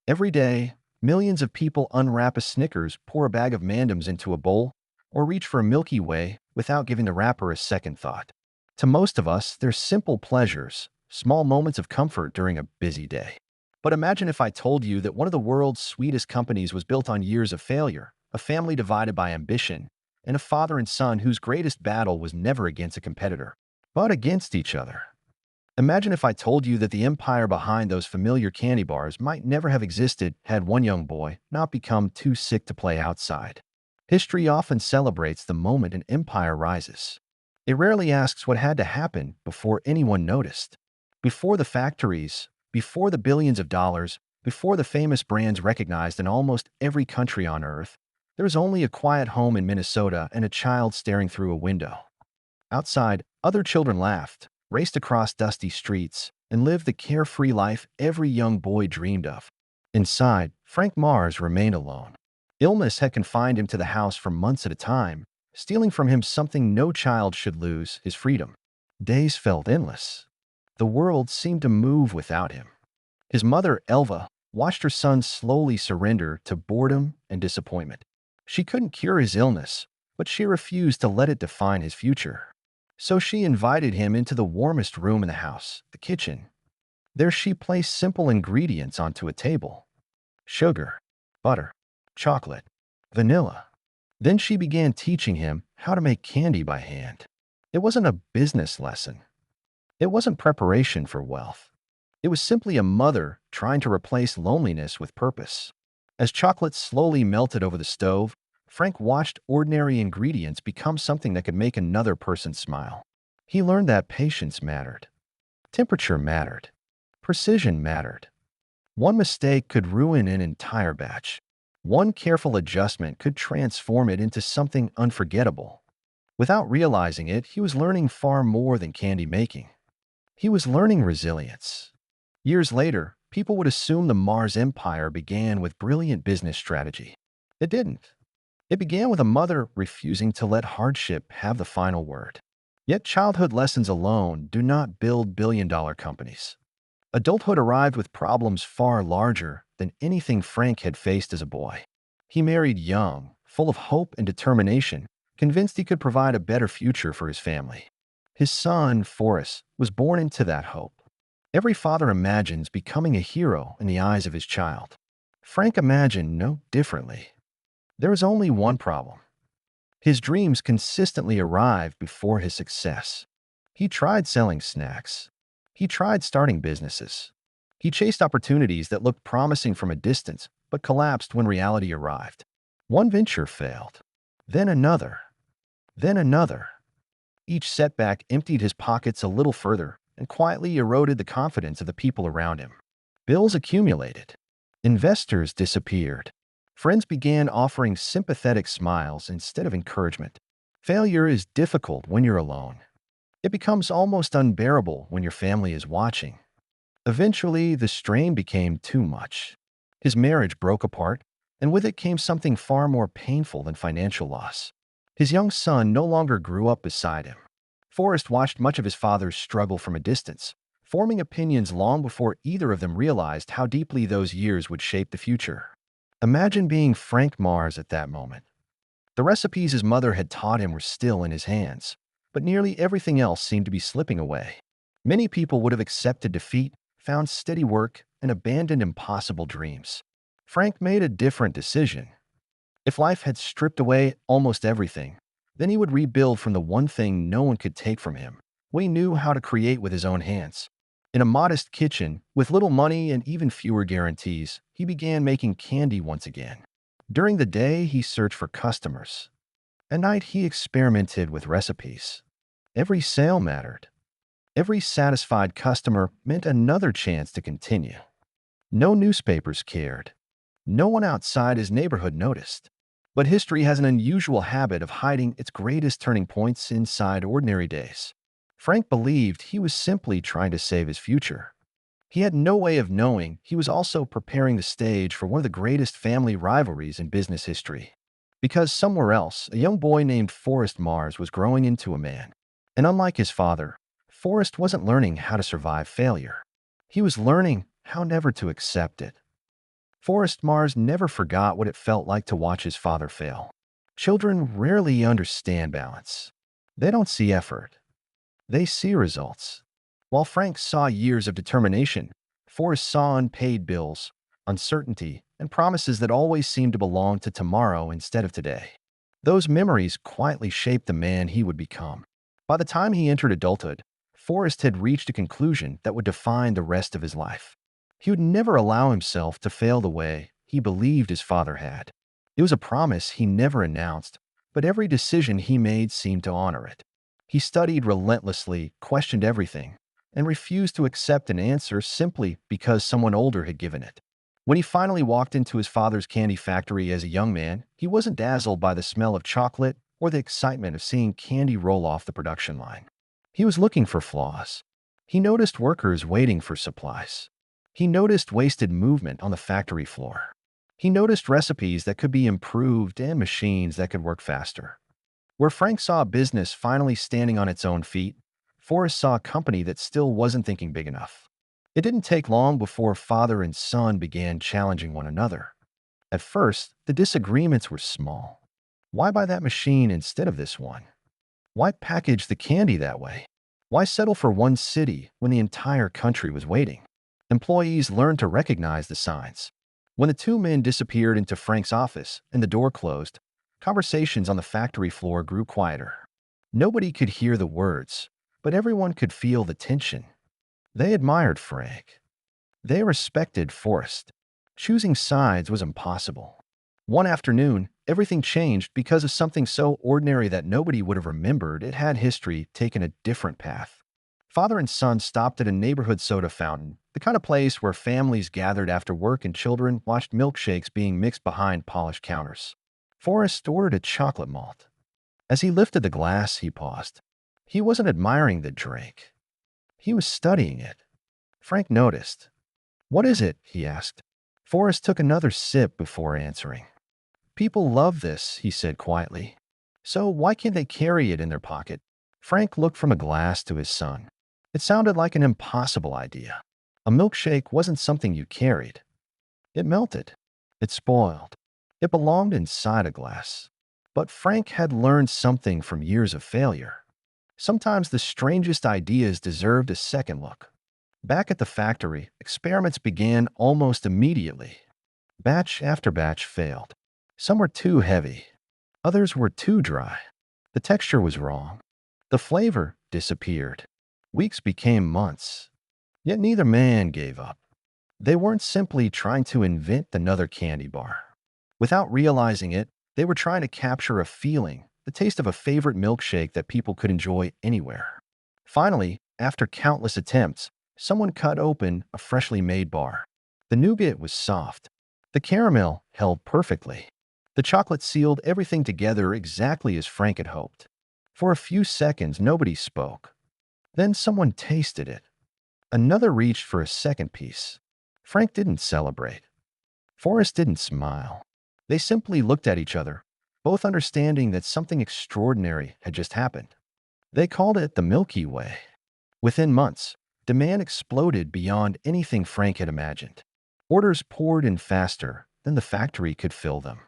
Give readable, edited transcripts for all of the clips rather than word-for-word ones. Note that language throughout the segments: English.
Every day, millions of people unwrap a Snickers, pour a bag of M&Ms into a bowl, or reach for a Milky Way without giving the wrapper a second thought. To most of us, they're simple pleasures, small moments of comfort during a busy day. But imagine if I told you that one of the world's sweetest companies was built on years of failure, a family divided by ambition, and a father and son whose greatest battle was never against a competitor, but against each other. Imagine if I told you that the empire behind those familiar candy bars might never have existed had one young boy not become too sick to play outside. History often celebrates the moment an empire rises. It rarely asks what had to happen before anyone noticed. Before the factories, before the billions of dollars, before the famous brands recognized in almost every country on Earth, there was only a quiet home in Minnesota and a child staring through a window. Outside, other children laughed, raced across dusty streets, and lived the carefree life every young boy dreamed of. Inside, Frank Mars remained alone. Illness had confined him to the house for months at a time, stealing from him something no child should lose, his freedom. Days felt endless. The world seemed to move without him. His mother, Elva, watched her son slowly surrender to boredom and disappointment. She couldn't cure his illness, but she refused to let it define his future. So she invited him into the warmest room in the house, the kitchen. There she placed simple ingredients onto a table: sugar, butter, chocolate, vanilla. Then she began teaching him how to make candy by hand. It wasn't a business lesson. It wasn't preparation for wealth. It was simply a mother trying to replace loneliness with purpose. As chocolate slowly melted over the stove, Frank watched ordinary ingredients become something that could make another person smile. He learned that patience mattered. Temperature mattered. Precision mattered. One mistake could ruin an entire batch. One careful adjustment could transform it into something unforgettable. Without realizing it, he was learning far more than candy making. He was learning resilience. Years later, people would assume the Mars Empire began with brilliant business strategy. It didn't. It began with a mother refusing to let hardship have the final word. Yet childhood lessons alone do not build billion-dollar companies. Adulthood arrived with problems far larger than anything Frank had faced as a boy. He married young, full of hope and determination, convinced he could provide a better future for his family. His son, Forrest, was born into that hope. Every father imagines becoming a hero in the eyes of his child. Frank imagined no differently. There was only one problem. His dreams consistently arrived before his success. He tried selling snacks. He tried starting businesses. He chased opportunities that looked promising from a distance, but collapsed when reality arrived. One venture failed. Then another. Then another. Each setback emptied his pockets a little further and quietly eroded the confidence of the people around him. Bills accumulated. Investors disappeared. Friends began offering sympathetic smiles instead of encouragement. Failure is difficult when you're alone. It becomes almost unbearable when your family is watching. Eventually, the strain became too much. His marriage broke apart, and with it came something far more painful than financial loss. His young son no longer grew up beside him. Forrest watched much of his father's struggle from a distance, forming opinions long before either of them realized how deeply those years would shape the future. Imagine being Frank Mars at that moment. The recipes his mother had taught him were still in his hands, but nearly everything else seemed to be slipping away. Many people would have accepted defeat, found steady work, and abandoned impossible dreams. Frank made a different decision. If life had stripped away almost everything, then he would rebuild from the one thing no one could take from him, what he knew how to create with his own hands. In a modest kitchen, with little money and even fewer guarantees, he began making candy once again. During the day, he searched for customers. At night, he experimented with recipes. Every sale mattered. Every satisfied customer meant another chance to continue. No newspapers cared. No one outside his neighborhood noticed. But history has an unusual habit of hiding its greatest turning points inside ordinary days. Frank believed he was simply trying to save his future. He had no way of knowing he was also preparing the stage for one of the greatest family rivalries in business history. Because somewhere else, a young boy named Forrest Mars was growing into a man. And unlike his father, Forrest wasn't learning how to survive failure. He was learning how never to accept it. Forrest Mars never forgot what it felt like to watch his father fail. Children rarely understand balance. They don't see effort. They see results. While Frank saw years of determination, Forrest saw unpaid bills, uncertainty, and promises that always seemed to belong to tomorrow instead of today. Those memories quietly shaped the man he would become. By the time he entered adulthood, Forrest had reached a conclusion that would define the rest of his life. He would never allow himself to fail the way he believed his father had. It was a promise he never announced, but every decision he made seemed to honor it. He studied relentlessly, questioned everything, and refused to accept an answer simply because someone older had given it. When he finally walked into his father's candy factory as a young man, he wasn't dazzled by the smell of chocolate or the excitement of seeing candy roll off the production line. He was looking for flaws. He noticed workers waiting for supplies. He noticed wasted movement on the factory floor. He noticed recipes that could be improved and machines that could work faster. Where Frank saw a business finally standing on its own feet, Forrest saw a company that still wasn't thinking big enough. It didn't take long before father and son began challenging one another. At first, the disagreements were small. Why buy that machine instead of this one? Why package the candy that way? Why settle for one city when the entire country was waiting? Employees learned to recognize the signs. When the two men disappeared into Frank's office and the door closed, conversations on the factory floor grew quieter. Nobody could hear the words, but everyone could feel the tension. They admired Frank. They respected Forrest. Choosing sides was impossible. One afternoon, everything changed because of something so ordinary that nobody would have remembered it had history taken a different path. Father and son stopped at a neighborhood soda fountain, the kind of place where families gathered after work and children watched milkshakes being mixed behind polished counters. Forrest ordered a chocolate malt. As he lifted the glass, he paused. He wasn't admiring the drink. He was studying it. Frank noticed. "What is it?" he asked. Forrest took another sip before answering. "People love this," he said quietly. "So why can't they carry it in their pocket?" Frank looked from a glass to his son. It sounded like an impossible idea. A milkshake wasn't something you carried. It melted. It spoiled. It belonged inside a glass. But Frank had learned something from years of failure. Sometimes the strangest ideas deserved a second look. Back at the factory, experiments began almost immediately. Batch after batch failed. Some were too heavy. Others were too dry. The texture was wrong. The flavor disappeared. Weeks became months. Yet neither man gave up. They weren't simply trying to invent another candy bar. Without realizing it, they were trying to capture a feeling, the taste of a favorite milkshake that people could enjoy anywhere. Finally, after countless attempts, someone cut open a freshly made bar. The nougat was soft. The caramel held perfectly. The chocolate sealed everything together exactly as Frank had hoped. For a few seconds, nobody spoke. Then someone tasted it. Another reached for a second piece. Frank didn't celebrate. Forrest didn't smile. They simply looked at each other, both understanding that something extraordinary had just happened. They called it the Milky Way. Within months, demand exploded beyond anything Frank had imagined. Orders poured in faster than the factory could fill them.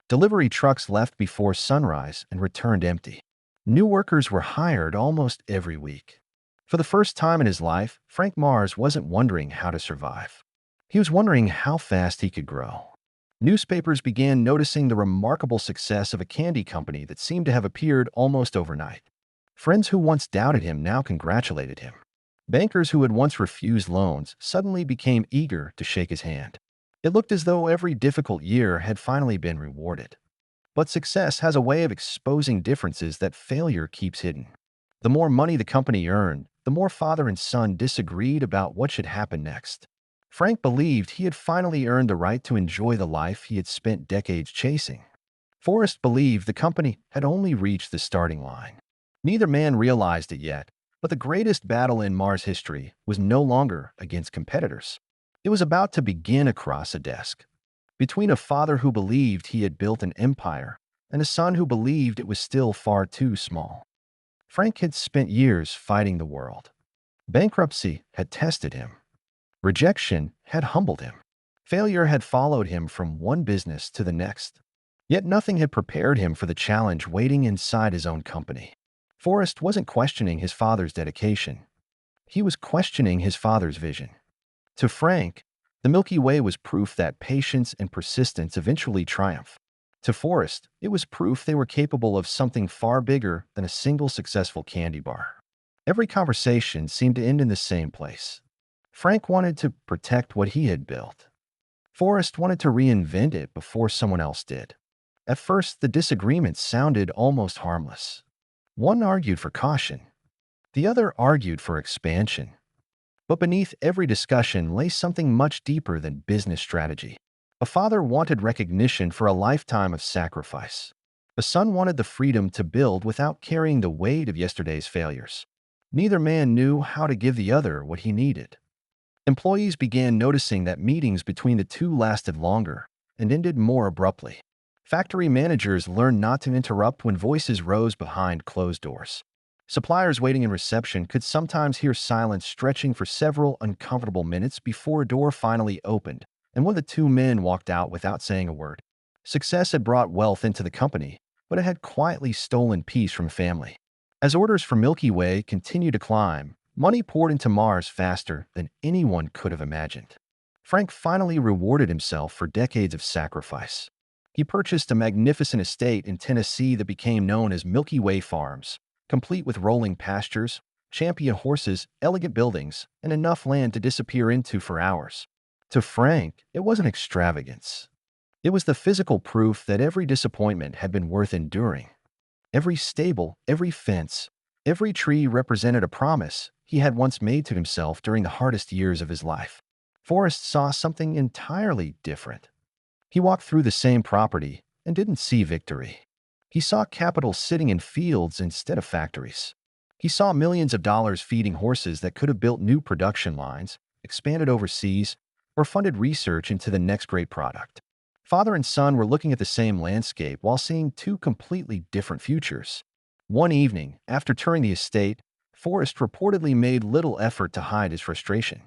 Delivery trucks left before sunrise and returned empty. New workers were hired almost every week. For the first time in his life, Frank Mars wasn't wondering how to survive. He was wondering how fast he could grow. Newspapers began noticing the remarkable success of a candy company that seemed to have appeared almost overnight. Friends who once doubted him now congratulated him. Bankers who had once refused loans suddenly became eager to shake his hand. It looked as though every difficult year had finally been rewarded. But success has a way of exposing differences that failure keeps hidden. The more money the company earned, the more father and son disagreed about what should happen next. Frank believed he had finally earned the right to enjoy the life he had spent decades chasing. Forrest believed the company had only reached the starting line. Neither man realized it yet, but the greatest battle in Mars history was no longer against competitors. It was about to begin across a desk. Between a father who believed he had built an empire and a son who believed it was still far too small. Frank had spent years fighting the world. Bankruptcy had tested him. Rejection had humbled him. Failure had followed him from one business to the next. Yet nothing had prepared him for the challenge waiting inside his own company. Forrest wasn't questioning his father's dedication. He was questioning his father's vision. To Frank, the Milky Way was proof that patience and persistence eventually triumph. To Forrest, it was proof they were capable of something far bigger than a single successful candy bar. Every conversation seemed to end in the same place. Frank wanted to protect what he had built. Forrest wanted to reinvent it before someone else did. At first, the disagreements sounded almost harmless. One argued for caution. The other argued for expansion. But beneath every discussion lay something much deeper than business strategy. A father wanted recognition for a lifetime of sacrifice. A son wanted the freedom to build without carrying the weight of yesterday's failures. Neither man knew how to give the other what he needed. Employees began noticing that meetings between the two lasted longer and ended more abruptly. Factory managers learned not to interrupt when voices rose behind closed doors. Suppliers waiting in reception could sometimes hear silence stretching for several uncomfortable minutes before a door finally opened, and one of the two men walked out without saying a word. Success had brought wealth into the company, but it had quietly stolen peace from family. As orders for Milky Way continued to climb, money poured into Mars faster than anyone could have imagined. Frank finally rewarded himself for decades of sacrifice. He purchased a magnificent estate in Tennessee that became known as Milky Way Farms, complete with rolling pastures, champion horses, elegant buildings, and enough land to disappear into for hours. To Frank, it wasn't extravagance. It was the physical proof that every disappointment had been worth enduring. Every stable, every fence, every tree represented a promise he had once made to himself during the hardest years of his life. Forrest saw something entirely different. He walked through the same property and didn't see victory. He saw capital sitting in fields instead of factories. He saw millions of dollars feeding horses that could have built new production lines, expanded overseas, or funded research into the next great product. Father and son were looking at the same landscape while seeing two completely different futures. One evening, after touring the estate, Forrest reportedly made little effort to hide his frustration.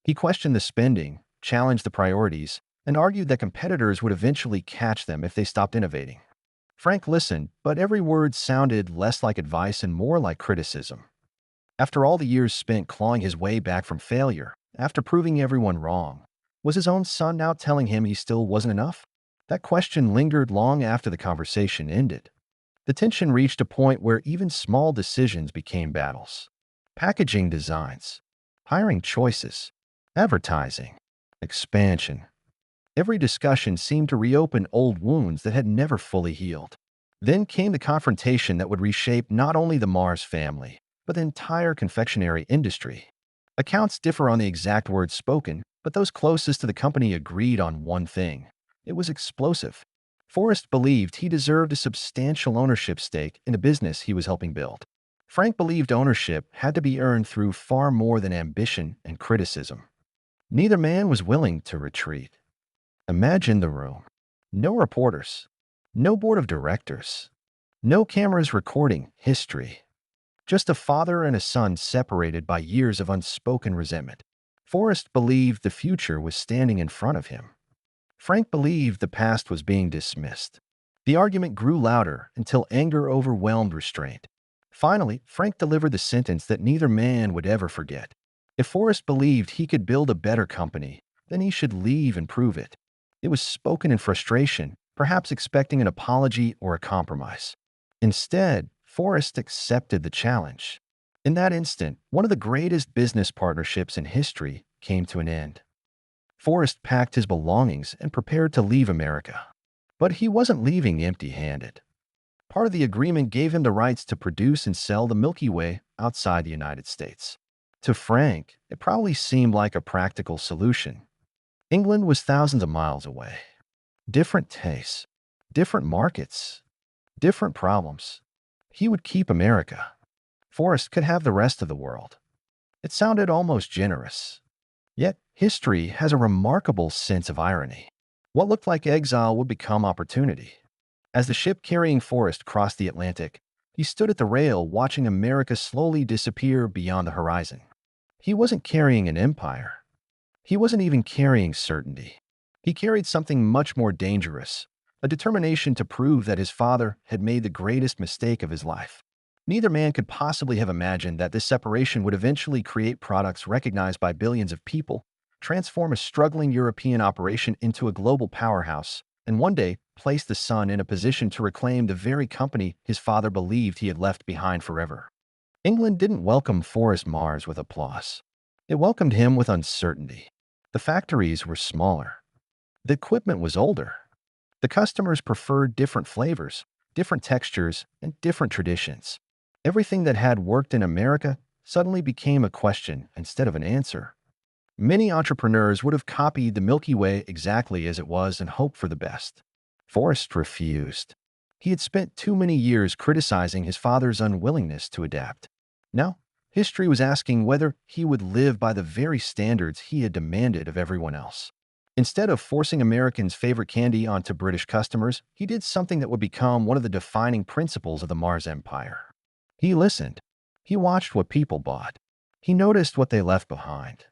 He questioned the spending, challenged the priorities, and argued that competitors would eventually catch them if they stopped innovating. Frank listened, but every word sounded less like advice and more like criticism. After all the years spent clawing his way back from failure, after proving everyone wrong, was his own son now telling him he still wasn't enough? That question lingered long after the conversation ended. The tension reached a point where even small decisions became battles. Packaging designs, hiring choices, advertising, expansion. Every discussion seemed to reopen old wounds that had never fully healed. Then came the confrontation that would reshape not only the Mars family, but the entire confectionery industry. Accounts differ on the exact words spoken, but those closest to the company agreed on one thing. It was explosive. Forrest believed he deserved a substantial ownership stake in the business he was helping build. Frank believed ownership had to be earned through far more than ambition and criticism. Neither man was willing to retreat. Imagine the room. No reporters. No board of directors. No cameras recording history. Just a father and a son separated by years of unspoken resentment. Forrest believed the future was standing in front of him. Frank believed the past was being dismissed. The argument grew louder until anger overwhelmed restraint. Finally, Frank delivered the sentence that neither man would ever forget. If Forrest believed he could build a better company, then he should leave and prove it. It was spoken in frustration, perhaps expecting an apology or a compromise. Instead, Forrest accepted the challenge. In that instant, one of the greatest business partnerships in history came to an end. Forrest packed his belongings and prepared to leave America. But he wasn't leaving empty-handed. Part of the agreement gave him the rights to produce and sell the Milky Way outside the United States. To Frank, it probably seemed like a practical solution. England was thousands of miles away. Different tastes, different markets, different problems. He would keep America. Forrest could have the rest of the world. It sounded almost generous. Yet, history has a remarkable sense of irony. What looked like exile would become opportunity. As the ship carrying Forrest crossed the Atlantic, he stood at the rail watching America slowly disappear beyond the horizon. He wasn't carrying an empire. He wasn't even carrying certainty. He carried something much more dangerous, a determination to prove that his father had made the greatest mistake of his life. Neither man could possibly have imagined that this separation would eventually create products recognized by billions of people, transform a struggling European operation into a global powerhouse, and one day place the son in a position to reclaim the very company his father believed he had left behind forever. England didn't welcome Forrest Mars with applause. It welcomed him with uncertainty. The factories were smaller. The equipment was older. The customers preferred different flavors, different textures, and different traditions. Everything that had worked in America suddenly became a question instead of an answer. Many entrepreneurs would have copied the Milky Way exactly as it was and hoped for the best. Forrest refused. He had spent too many years criticizing his father's unwillingness to adapt. Now, history was asking whether he would live by the very standards he had demanded of everyone else. Instead of forcing Americans' favorite candy onto British customers, he did something that would become one of the defining principles of the Mars Empire. He listened. He watched what people bought. He noticed what they left behind.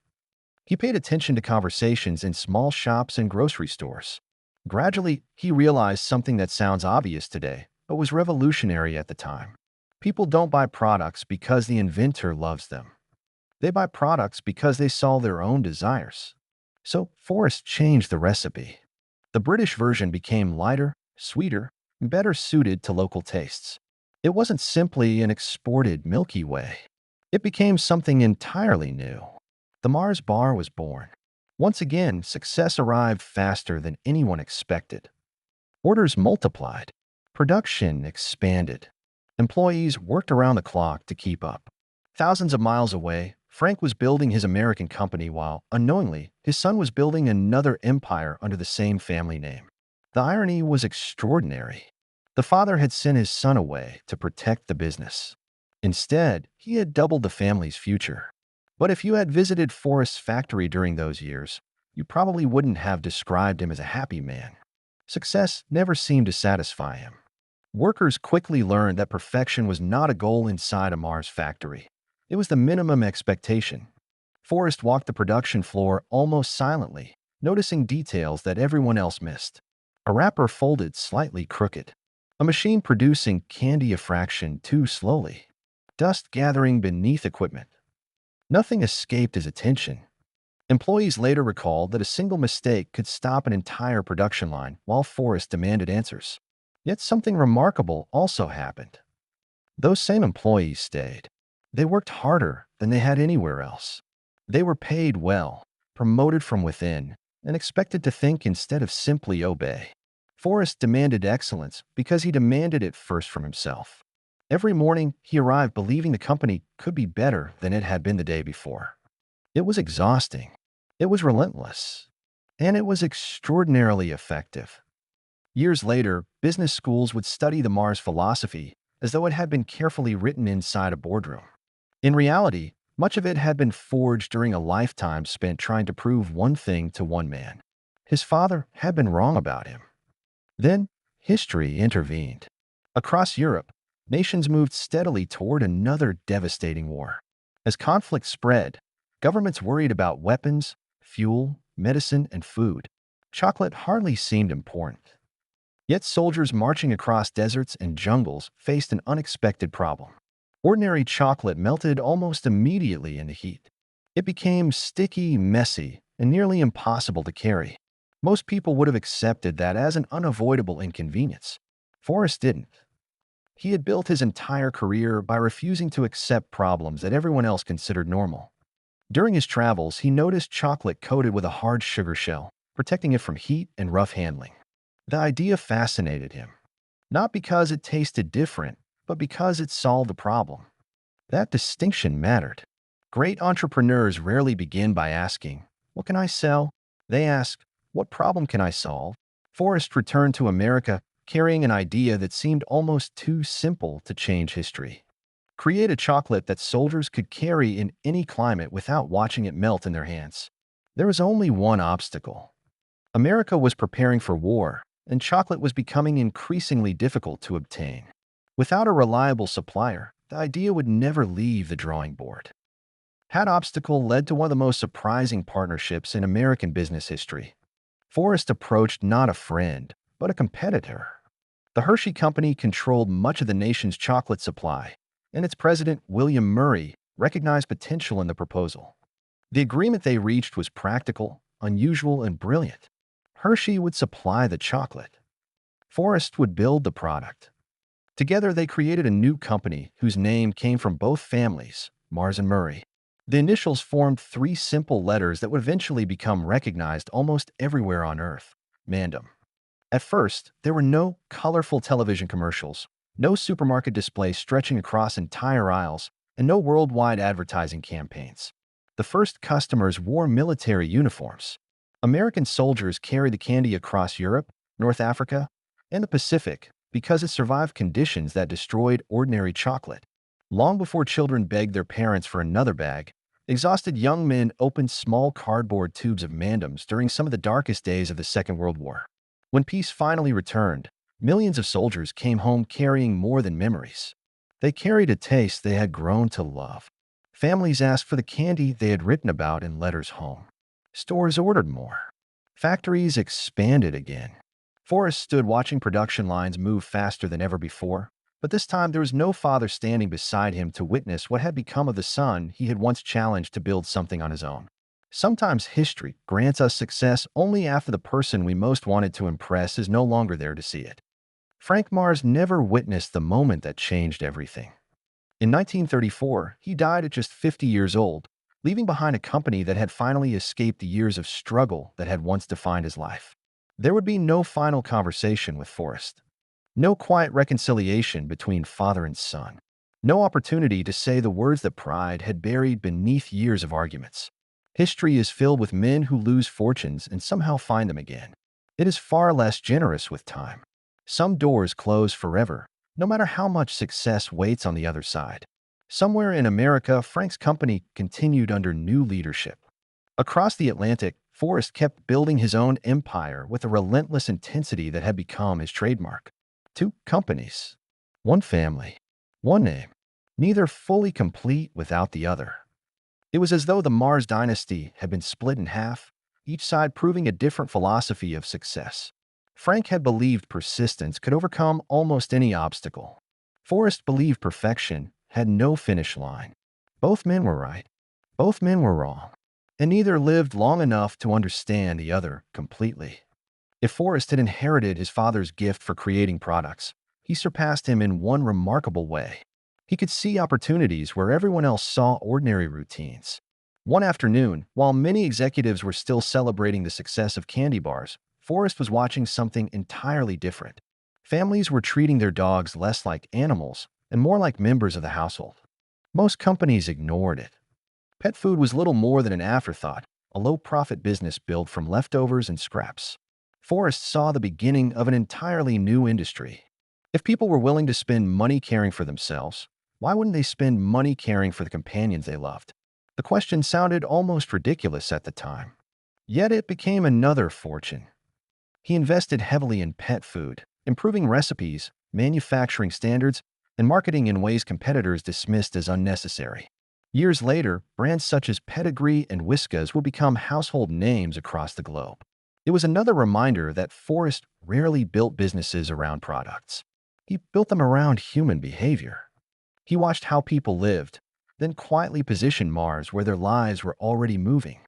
He paid attention to conversations in small shops and grocery stores. Gradually, he realized something that sounds obvious today, but was revolutionary at the time. People don't buy products because the inventor loves them. They buy products because they solve their own desires. So, Forrest changed the recipe. The British version became lighter, sweeter, and better suited to local tastes. It wasn't simply an exported Milky Way. It became something entirely new. The Mars bar was born. Once again, success arrived faster than anyone expected. Orders multiplied. Production expanded. Employees worked around the clock to keep up. Thousands of miles away, Frank was building his American company while, unknowingly, his son was building another empire under the same family name. The irony was extraordinary. The father had sent his son away to protect the business. Instead, he had doubled the family's future. But if you had visited Forrest's factory during those years, you probably wouldn't have described him as a happy man. Success never seemed to satisfy him. Workers quickly learned that perfection was not a goal inside a Mars factory. It was the minimum expectation. Forrest walked the production floor almost silently, noticing details that everyone else missed. A wrapper folded slightly crooked. A machine producing candy a fraction too slowly. Dust gathering beneath equipment. Nothing escaped his attention. Employees later recalled that a single mistake could stop an entire production line while Forrest demanded answers. Yet something remarkable also happened. Those same employees stayed. They worked harder than they had anywhere else. They were paid well, promoted from within, and expected to think instead of simply obey. Forrest demanded excellence because he demanded it first from himself. Every morning, he arrived believing the company could be better than it had been the day before. It was exhausting. It was relentless. And it was extraordinarily effective. Years later, business schools would study the Mars philosophy as though it had been carefully written inside a boardroom. In reality, much of it had been forged during a lifetime spent trying to prove one thing to one man. His father had been wrong about him. Then, history intervened. Across Europe, nations moved steadily toward another devastating war. As conflict spread, governments worried about weapons, fuel, medicine, and food. Chocolate hardly seemed important. Yet soldiers marching across deserts and jungles faced an unexpected problem. Ordinary chocolate melted almost immediately in the heat. It became sticky, messy, and nearly impossible to carry. Most people would have accepted that as an unavoidable inconvenience. Forrest didn't. He had built his entire career by refusing to accept problems that everyone else considered normal. During his travels, he noticed chocolate coated with a hard sugar shell, protecting it from heat and rough handling. The idea fascinated him, not because it tasted different, but because it solved the problem. That distinction mattered. Great entrepreneurs rarely begin by asking, "What can I sell?" They ask, "What problem can I solve?" Forrest returned to America carrying an idea that seemed almost too simple to change history. Create a chocolate that soldiers could carry in any climate without watching it melt in their hands. There was only one obstacle. America was preparing for war, and chocolate was becoming increasingly difficult to obtain. Without a reliable supplier, the idea would never leave the drawing board. That obstacle led to one of the most surprising partnerships in American business history. Forrest approached not a friend, but a competitor. The Hershey Company controlled much of the nation's chocolate supply, and its president, William Murray, recognized potential in the proposal. The agreement they reached was practical, unusual, and brilliant. Hershey would supply the chocolate. Forrest would build the product. Together, they created a new company whose name came from both families, Mars and Murray. The initials formed three simple letters that would eventually become recognized almost everywhere on Earth: Mandem. At first, there were no colorful television commercials, no supermarket displays stretching across entire aisles, and no worldwide advertising campaigns. The first customers wore military uniforms. American soldiers carried the candy across Europe, North Africa, and the Pacific because it survived conditions that destroyed ordinary chocolate. Long before children begged their parents for another bag, exhausted young men opened small cardboard tubes of Mandems during some of the darkest days of the Second World War. When peace finally returned, millions of soldiers came home carrying more than memories. They carried a taste they had grown to love. Families asked for the candy they had written about in letters home. Stores ordered more. Factories expanded again. Forrest stood watching production lines move faster than ever before, but this time there was no father standing beside him to witness what had become of the son he had once challenged to build something on his own. Sometimes history grants us success only after the person we most wanted to impress is no longer there to see it. Frank Mars never witnessed the moment that changed everything. In 1934, he died at just 50 years old, leaving behind a company that had finally escaped the years of struggle that had once defined his life. There would be no final conversation with Forrest. No quiet reconciliation between father and son. No opportunity to say the words that pride had buried beneath years of arguments. History is filled with men who lose fortunes and somehow find them again. It is far less generous with time. Some doors close forever, no matter how much success waits on the other side. Somewhere in America, Frank's company continued under new leadership. Across the Atlantic, Forrest kept building his own empire with a relentless intensity that had become his trademark. Two companies, one family, one name, neither fully complete without the other. It was as though the Mars dynasty had been split in half, each side proving a different philosophy of success. Frank had believed persistence could overcome almost any obstacle. Forrest believed perfection had no finish line. Both men were right. Both men were wrong. And neither lived long enough to understand the other completely. If Forrest had inherited his father's gift for creating products, he surpassed him in one remarkable way. He could see opportunities where everyone else saw ordinary routines. One afternoon, while many executives were still celebrating the success of candy bars, Forrest was watching something entirely different. Families were treating their dogs less like animals and more like members of the household. Most companies ignored it. Pet food was little more than an afterthought, a low-profit business built from leftovers and scraps. Forrest saw the beginning of an entirely new industry. If people were willing to spend money caring for themselves, why wouldn't they spend money caring for the companions they loved? The question sounded almost ridiculous at the time. Yet it became another fortune. He invested heavily in pet food, improving recipes, manufacturing standards, and marketing in ways competitors dismissed as unnecessary. Years later, brands such as Pedigree and Whiskas would become household names across the globe. It was another reminder that Forrest rarely built businesses around products. He built them around human behavior. He watched how people lived, then quietly positioned Mars where their lives were already moving.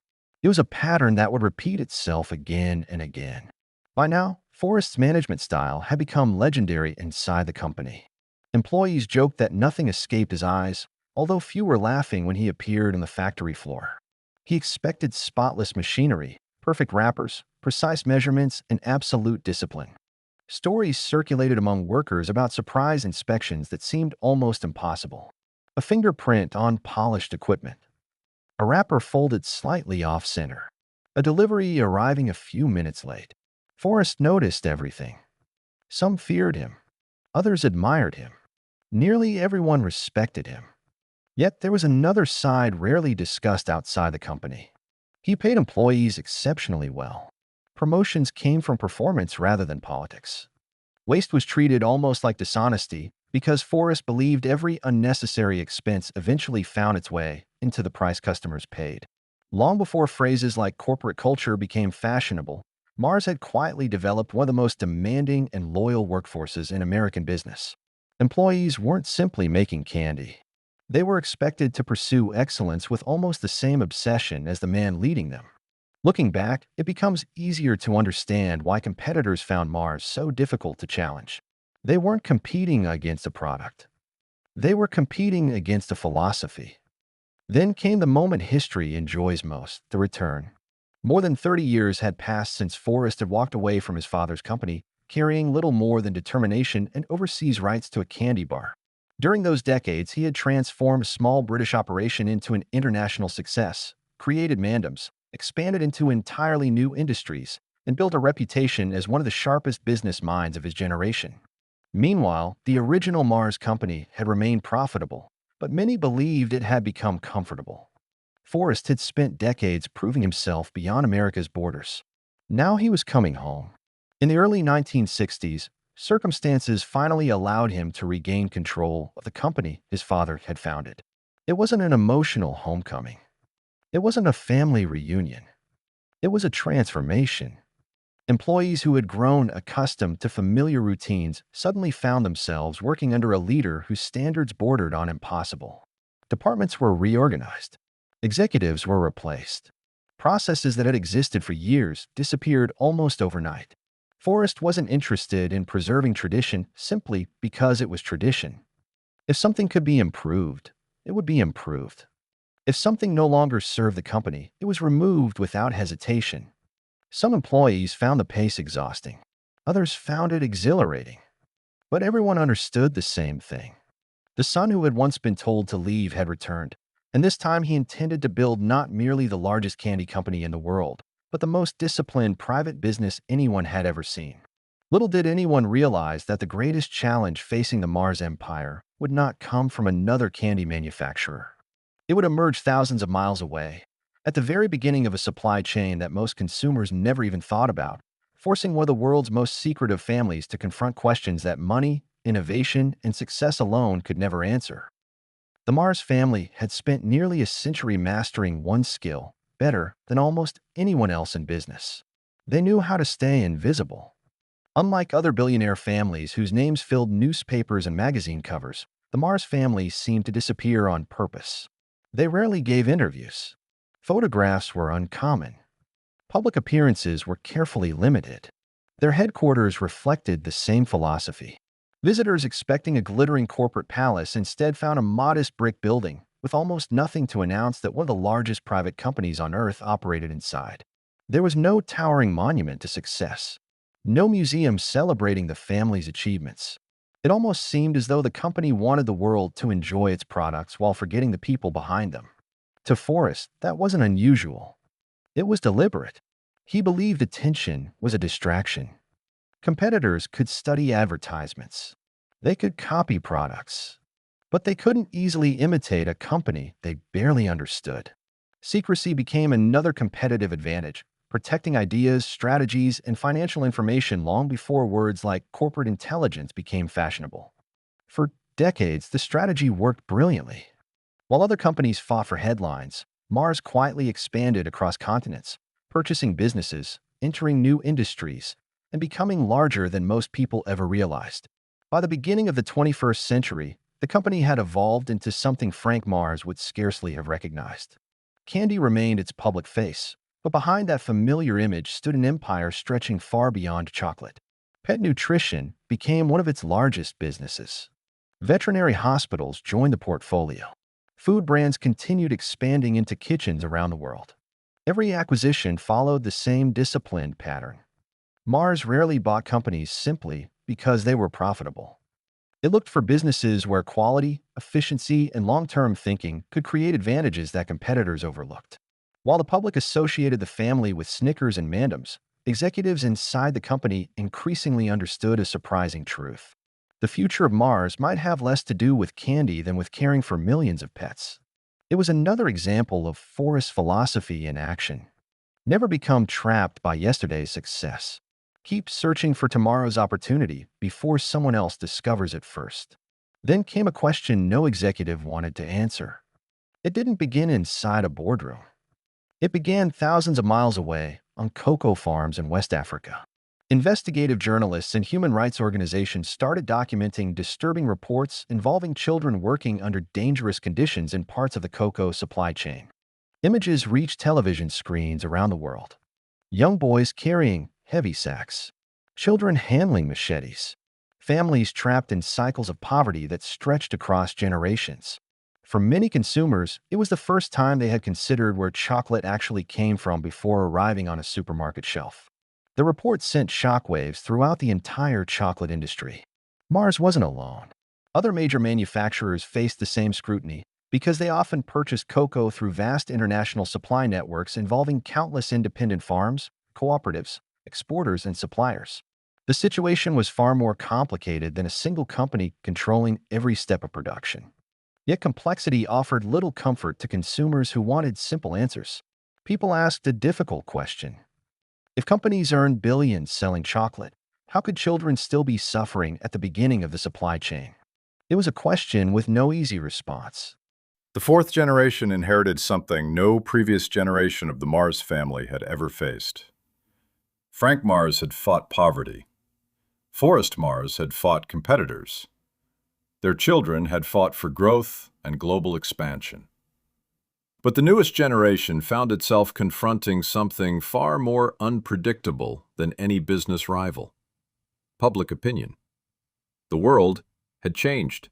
It was a pattern that would repeat itself again and again. By now, Forrest's management style had become legendary inside the company. Employees joked that nothing escaped his eyes, although few were laughing when he appeared on the factory floor. He expected spotless machinery, perfect wrappers, precise measurements, and absolute discipline. Stories circulated among workers about surprise inspections that seemed almost impossible. A fingerprint on polished equipment. A wrapper folded slightly off-center. A delivery arriving a few minutes late. Forrest noticed everything. Some feared him. Others admired him. Nearly everyone respected him. Yet there was another side rarely discussed outside the company. He paid employees exceptionally well. Promotions came from performance rather than politics. Waste was treated almost like dishonesty because Forrest believed every unnecessary expense eventually found its way into the price customers paid. Long before phrases like corporate culture became fashionable, Mars had quietly developed one of the most demanding and loyal workforces in American business. Employees weren't simply making candy. They were expected to pursue excellence with almost the same obsession as the man leading them. Looking back, it becomes easier to understand why competitors found Mars so difficult to challenge. They weren't competing against a product. They were competing against a philosophy. Then came the moment history enjoys most, the return. More than 30 years had passed since Forrest had walked away from his father's company, carrying little more than determination and overseas rights to a candy bar. During those decades, he had transformed a small British operation into an international success, created Mandams, expanded into entirely new industries, and built a reputation as one of the sharpest business minds of his generation. Meanwhile, the original Mars company had remained profitable, but many believed it had become comfortable. Forrest had spent decades proving himself beyond America's borders. Now he was coming home. In the early 1960s, circumstances finally allowed him to regain control of the company his father had founded. It wasn't an emotional homecoming. It wasn't a family reunion. It was a transformation. Employees who had grown accustomed to familiar routines suddenly found themselves working under a leader whose standards bordered on impossible. Departments were reorganized. Executives were replaced. Processes that had existed for years disappeared almost overnight. Forrest wasn't interested in preserving tradition simply because it was tradition. If something could be improved, it would be improved. If something no longer served the company, it was removed without hesitation. Some employees found the pace exhausting. Others found it exhilarating. But everyone understood the same thing. The son who had once been told to leave had returned, and this time he intended to build not merely the largest candy company in the world, but the most disciplined private business anyone had ever seen. Little did anyone realize that the greatest challenge facing the Mars Empire would not come from another candy manufacturer. It would emerge thousands of miles away, at the very beginning of a supply chain that most consumers never even thought about, forcing one of the world's most secretive families to confront questions that money, innovation, and success alone could never answer. The Mars family had spent nearly a century mastering one skill better than almost anyone else in business. They knew how to stay invisible. Unlike other billionaire families whose names filled newspapers and magazine covers, the Mars family seemed to disappear on purpose. They rarely gave interviews. Photographs were uncommon. Public appearances were carefully limited. Their headquarters reflected the same philosophy. Visitors expecting a glittering corporate palace instead found a modest brick building with almost nothing to announce that one of the largest private companies on Earth operated inside. There was no towering monument to success, no museum celebrating the family's achievements. It almost seemed as though the company wanted the world to enjoy its products while forgetting the people behind them. To Forrest, that wasn't unusual. It was deliberate. He believed attention was a distraction. Competitors could study advertisements. They could copy products. But they couldn't easily imitate a company they barely understood. Secrecy became another competitive advantage, protecting ideas, strategies, and financial information long before words like corporate intelligence became fashionable. For decades, the strategy worked brilliantly. While other companies fought for headlines, Mars quietly expanded across continents, purchasing businesses, entering new industries, and becoming larger than most people ever realized. By the beginning of the 21st century, the company had evolved into something Frank Mars would scarcely have recognized. Candy remained its public face, but behind that familiar image stood an empire stretching far beyond chocolate. Pet nutrition became one of its largest businesses. Veterinary hospitals joined the portfolio. Food brands continued expanding into kitchens around the world. Every acquisition followed the same disciplined pattern. Mars rarely bought companies simply because they were profitable. It looked for businesses where quality, efficiency, and long-term thinking could create advantages that competitors overlooked. While the public associated the family with Snickers and Mandams, executives inside the company increasingly understood a surprising truth. The future of Mars might have less to do with candy than with caring for millions of pets. It was another example of Forrest's philosophy in action. Never become trapped by yesterday's success. Keep searching for tomorrow's opportunity before someone else discovers it first. Then came a question no executive wanted to answer. It didn't begin inside a boardroom. It began thousands of miles away, on cocoa farms in West Africa. Investigative journalists and human rights organizations started documenting disturbing reports involving children working under dangerous conditions in parts of the cocoa supply chain. Images reached television screens around the world. Young boys carrying heavy sacks, children handling machetes, families trapped in cycles of poverty that stretched across generations. For many consumers, it was the first time they had considered where chocolate actually came from before arriving on a supermarket shelf. The report sent shockwaves throughout the entire chocolate industry. Mars wasn't alone. Other major manufacturers faced the same scrutiny because they often purchased cocoa through vast international supply networks involving countless independent farms, cooperatives, exporters, and suppliers. The situation was far more complicated than a single company controlling every step of production. Yet complexity offered little comfort to consumers who wanted simple answers. People asked a difficult question. If companies earned billions selling chocolate, how could children still be suffering at the beginning of the supply chain? It was a question with no easy response. The fourth generation inherited something no previous generation of the Mars family had ever faced. Frank Mars had fought poverty. Forrest Mars had fought competitors. Their children had fought for growth and global expansion. But the newest generation found itself confronting something far more unpredictable than any business rival: public opinion. The world had changed.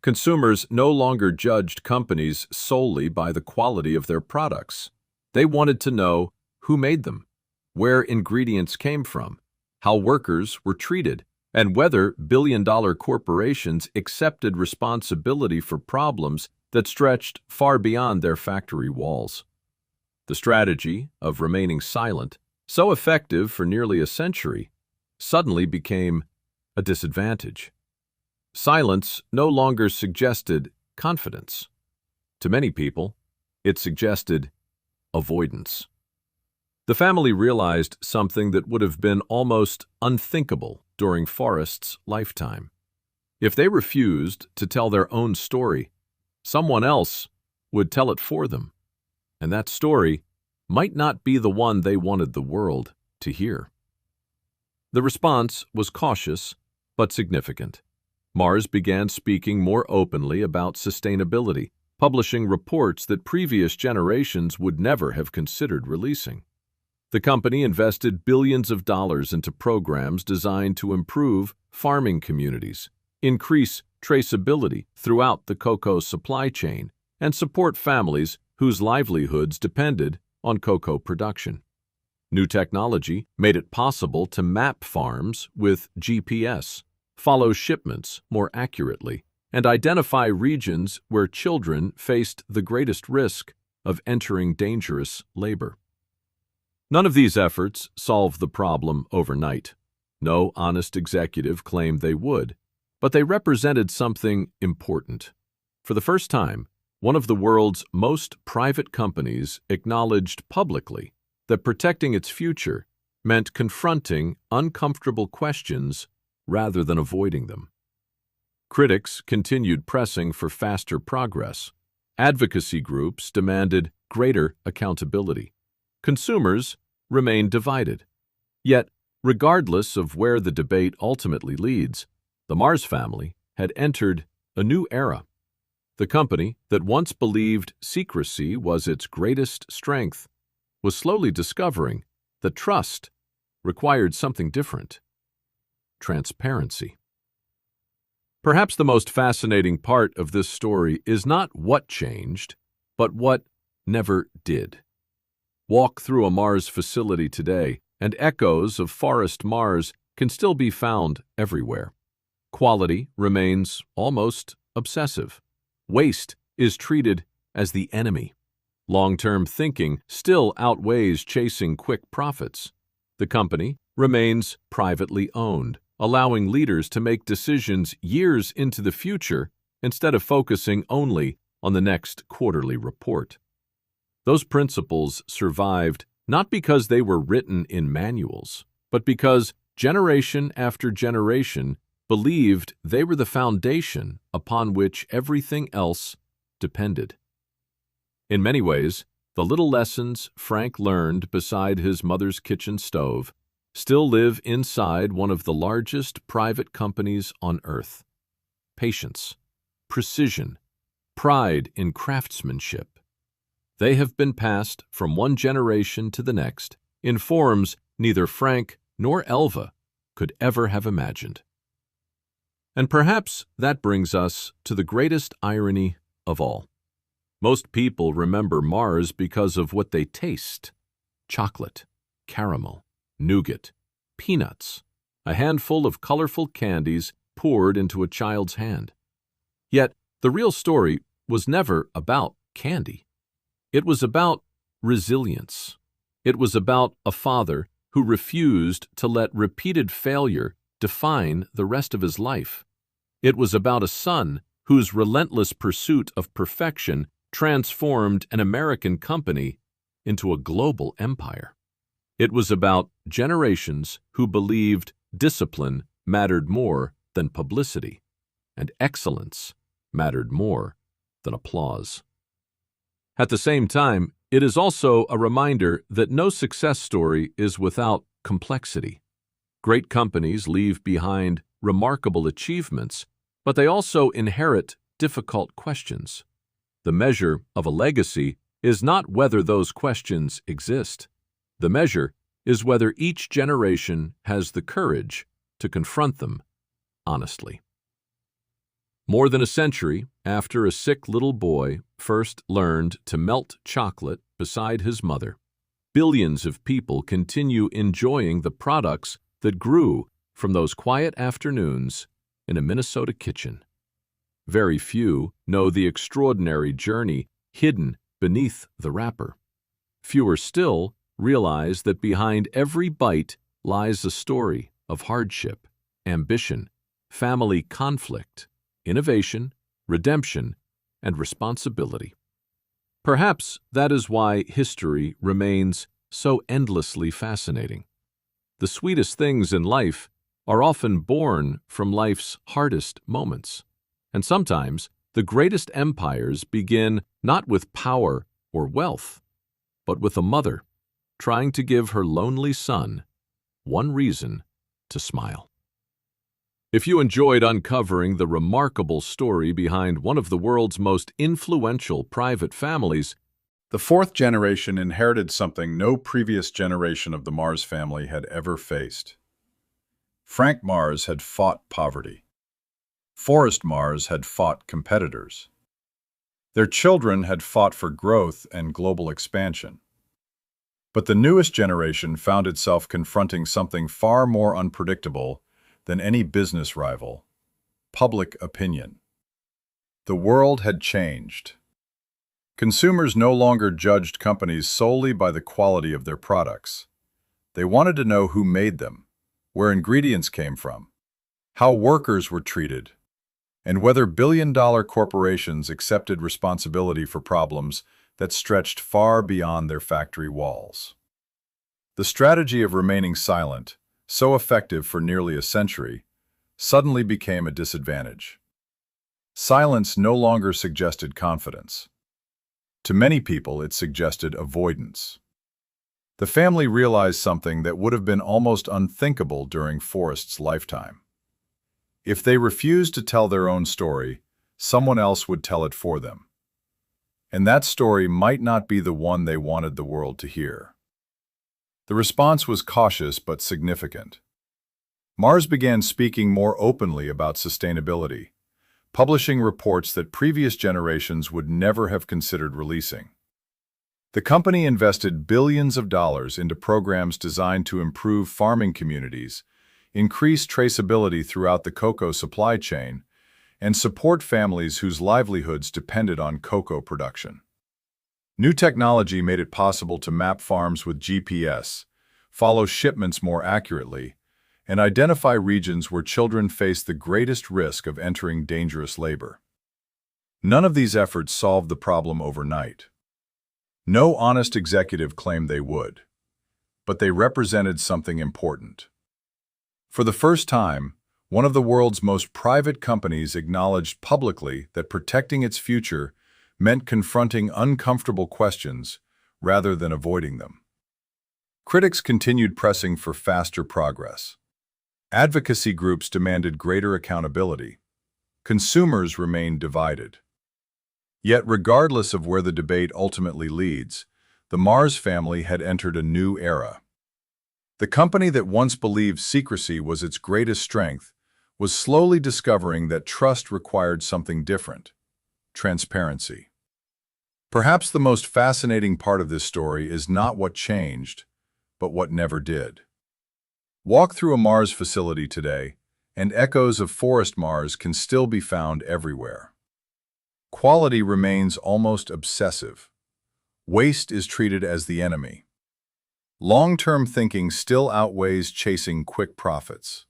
Consumers no longer judged companies solely by the quality of their products. They wanted to know who made them, where ingredients came from, how workers were treated, and whether billion-dollar corporations accepted responsibility for problems that stretched far beyond their factory walls. The strategy of remaining silent, so effective for nearly a century, suddenly became a disadvantage. Silence no longer suggested confidence. To many people, it suggested avoidance. The family realized something that would have been almost unthinkable during Forrest's lifetime. If they refused to tell their own story, someone else would tell it for them, and that story might not be the one they wanted the world to hear. The response was cautious but significant. Mars began speaking more openly about sustainability, publishing reports that previous generations would never have considered releasing. The company invested billions of dollars into programs designed to improve farming communities, increase traceability throughout the cocoa supply chain, and support families whose livelihoods depended on cocoa production. New technology made it possible to map farms with GPS, follow shipments more accurately, and identify regions where children faced the greatest risk of entering dangerous labor. None of these efforts solved the problem overnight. No honest executive claimed they would, but they represented something important. For the first time, one of the world's most private companies acknowledged publicly that protecting its future meant confronting uncomfortable questions rather than avoiding them. Critics continued pressing for faster progress. Advocacy groups demanded greater accountability. Consumers remained divided. Yet, regardless of where the debate ultimately leads, the Mars family had entered a new era. The company that once believed secrecy was its greatest strength was slowly discovering that trust required something different: transparency. Perhaps the most fascinating part of this story is not what changed, but what never did. Walk through a Mars facility today, and echoes of Forrest Mars can still be found everywhere. Quality remains almost obsessive. Waste is treated as the enemy. Long-term thinking still outweighs chasing quick profits. The company remains privately owned, allowing leaders to make decisions years into the future instead of focusing only on the next quarterly report. Those principles survived not because they were written in manuals, but because generation after generation believed they were the foundation upon which everything else depended. In many ways, The little lessons Frank learned beside his mother's kitchen stove still live inside one of the largest private companies on earth. Patience, precision, pride in craftsmanship. They have been passed from one generation to the next in forms neither Frank nor Elva could ever have imagined. And perhaps that brings us to the greatest irony of all. Most people remember Mars because of what they taste: chocolate, caramel, nougat, peanuts, a handful of colorful candies poured into a child's hand. Yet, the real story was never about candy. It was about resilience. It was about a father who refused to let repeated failure define the rest of his life. It was about a son whose relentless pursuit of perfection transformed an American company into a global empire. It was about generations who believed discipline mattered more than publicity, and excellence mattered more than applause. At the same time, it is also a reminder that no success story is without complexity. Great companies leave behind remarkable achievements, but they also inherit difficult questions. The measure of a legacy is not whether those questions exist. The measure is whether each generation has the courage to confront them honestly. More than a century after a sick little boy first learned to melt chocolate beside his mother, billions of people continue enjoying the products that grew from those quiet afternoons in a Minnesota kitchen. Very few know the extraordinary journey hidden beneath the wrapper. Fewer still realize that behind every bite lies a story of hardship, ambition, family conflict, innovation, redemption, and responsibility. Perhaps that is why history remains so endlessly fascinating. The sweetest things in life are often born from life's hardest moments. And sometimes the greatest empires begin not with power or wealth, but with a mother trying to give her lonely son one reason to smile. If you enjoyed uncovering the remarkable story behind one of the world's most influential private families, The fourth generation inherited something no previous generation of the Mars family had ever faced. Frank Mars had fought poverty. Forrest Mars had fought competitors. Their children had fought for growth and global expansion. But the newest generation found itself confronting something far more unpredictable than any business rival: public opinion. The world had changed. Consumers no longer judged companies solely by the quality of their products. They wanted to know who made them, where ingredients came from, how workers were treated, and whether billion-dollar corporations accepted responsibility for problems that stretched far beyond their factory walls. The strategy of remaining silent, so effective for nearly a century, suddenly became a disadvantage. Silence no longer suggested confidence. To many people, it suggested avoidance. The family realized something that would have been almost unthinkable during Forrest's lifetime. If they refused to tell their own story, someone else would tell it for them. And that story might not be the one they wanted the world to hear. The response was cautious but significant. Mars began speaking more openly about sustainability, publishing reports that previous generations would never have considered releasing. The company invested billions of dollars into programs designed to improve farming communities, increase traceability throughout the cocoa supply chain, and support families whose livelihoods depended on cocoa production. New technology made it possible to map farms with GPS, follow shipments more accurately, and identify regions where children face the greatest risk of entering dangerous labor. None of these efforts solved the problem overnight. No honest executive claimed they would, but they represented something important. For the first time, one of the world's most private companies acknowledged publicly that protecting its future meant confronting uncomfortable questions rather than avoiding them. Critics continued pressing for faster progress. Advocacy groups demanded greater accountability. Consumers remained divided. Yet, regardless of where the debate ultimately leads, the Mars family had entered a new era. The company that once believed secrecy was its greatest strength was slowly discovering that trust required something different: transparency. Perhaps the most fascinating part of this story is not what changed, but what never did. Walk through a Mars facility today, and echoes of Forest Mars can still be found everywhere. Quality remains almost obsessive. Waste is treated as the enemy. Long-term thinking still outweighs chasing quick profits.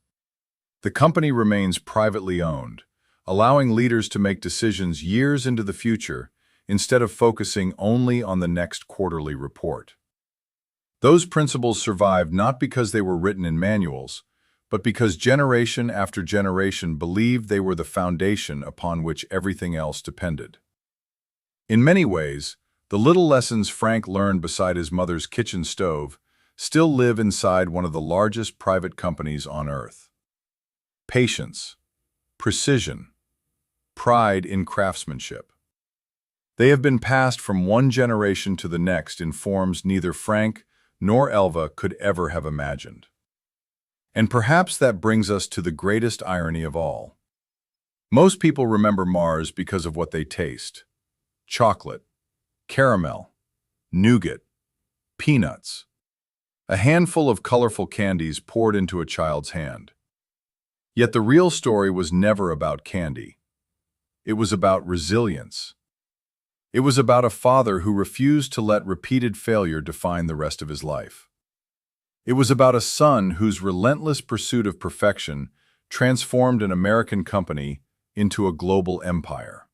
The company remains privately owned, allowing leaders to make decisions years into the future instead of focusing only on the next quarterly report. Those principles survived not because they were written in manuals, but because generation after generation believed they were the foundation upon which everything else depended. In many ways, the little lessons Frank learned beside his mother's kitchen stove still live inside one of the largest private companies on Earth. Patience, precision, pride in craftsmanship. They have been passed from one generation to the next in forms neither Frank nor Elva could ever have imagined. And perhaps that brings us to the greatest irony of all. Most people remember Mars because of what they taste: chocolate, caramel, nougat, peanuts. A handful of colorful candies poured into a child's hand. Yet the real story was never about candy. It was about resilience. It was about a father who refused to let repeated failure define the rest of his life. It was about a son whose relentless pursuit of perfection transformed an American company into a global empire.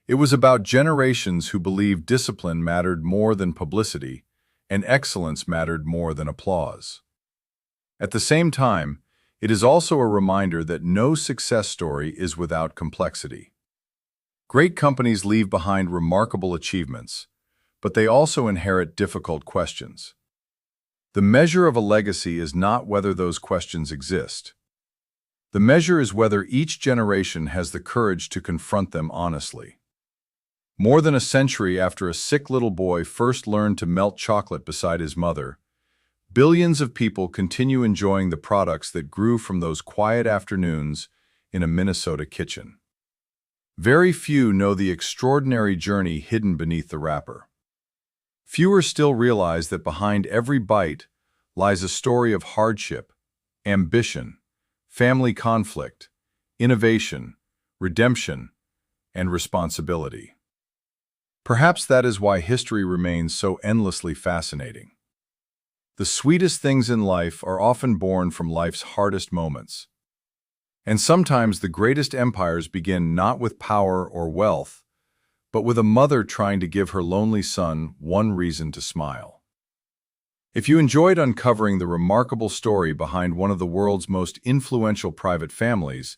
It was about generations who believed discipline mattered more than publicity and excellence mattered more than applause. At the same time, it is also a reminder that no success story is without complexity. Great companies leave behind remarkable achievements, but they also inherit difficult questions. The measure of a legacy is not whether those questions exist. The measure is whether each generation has the courage to confront them honestly. More than a century after a sick little boy first learned to melt chocolate beside his mother, billions of people continue enjoying the products that grew from those quiet afternoons in a Minnesota kitchen. Very few know the extraordinary journey hidden beneath the wrapper. Fewer still realize that behind every bite lies a story of hardship, ambition, family conflict, innovation, redemption, and responsibility. Perhaps that is why history remains so endlessly fascinating. The sweetest things in life are often born from life's hardest moments. And sometimes the greatest empires begin not with power or wealth, but with a mother trying to give her lonely son one reason to smile. If you enjoyed uncovering the remarkable story behind one of the world's most influential private families,